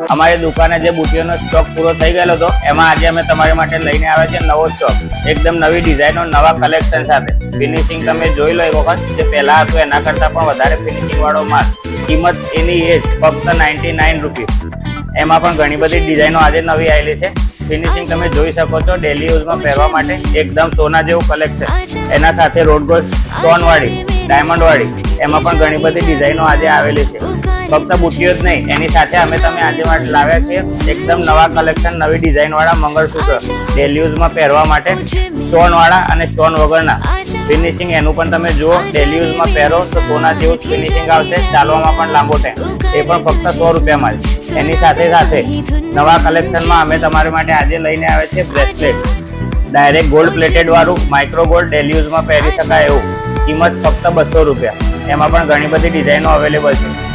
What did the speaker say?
અમારી દુકાને જે બુટીઓનો સ્ટોક પૂરો થઈ ગયેલો હતો એમાં આજે અમે તમારી માટે લઈને આવ્યા છે નવો સ્ટોક, એકદમ નવી ડિઝાઇનો, નવા કલેક્શન સાથે. ફિનિશિંગ તમે જોઈ લો એક વખત, જે પહેલા હતું એના કરતા પણ વધારે ફિનિશિંગ વાળો માલ. કિંમત એની એ જ ફક્ત 99 રૂપીસ. એમાં પણ ઘણી બધી ડિઝાઇનો આજે નવી આવેલી છે. ફિનિશિંગ તમે જોઈ શકો છો, ડેલી યુઝમાં પહેરવા માટે એકદમ સોના જેવું કલેક્શન. એના સાથે રોડ ગોલ્ડ સ્ટોન વાળી, ડાયમંડ વાળી, એમાં પણ ઘણી બધી ડિઝાઇનો આજે આવેલી છે. ફક્ત બુટીઓ જ નહીં, એની સાથે અમે તમે આજે માટે લાવ્યા છીએ એકદમ નવા કલેક્શન, નવી ડિઝાઇન વાળા મંગળસૂત્ર, ડેલી યુઝમાં પહેરવા માટે સ્ટોન વાળા અને સ્ટોન વગરના. ફિનિશિંગ એનું પણ તમે જુઓ, ડેલી યુઝમાં પહેરો તો સોના જેવું જ ફિનિશિંગ આવશે, ચાલવામાં પણ લાંબો ટાઈમ. એ પણ ફક્ત 100 રૂપિયામાં જ. એની સાથે સાથે નવા કલેક્શનમાં અમે તમારા માટે આજે લઈને આવ્યા છીએ બ્રેસલેટ, ડાયરેક્ટ ગોલ્ડ પ્લેટેડ વાળું, માઇક્રો ગોલ્ડ, ડેલી યુઝમાં પહેરી શકાય એવું. કિંમત ફક્ત 200 રૂપિયા. એમાં પણ ઘણી બધી ડિઝાઇનો અવેલેબલ છે.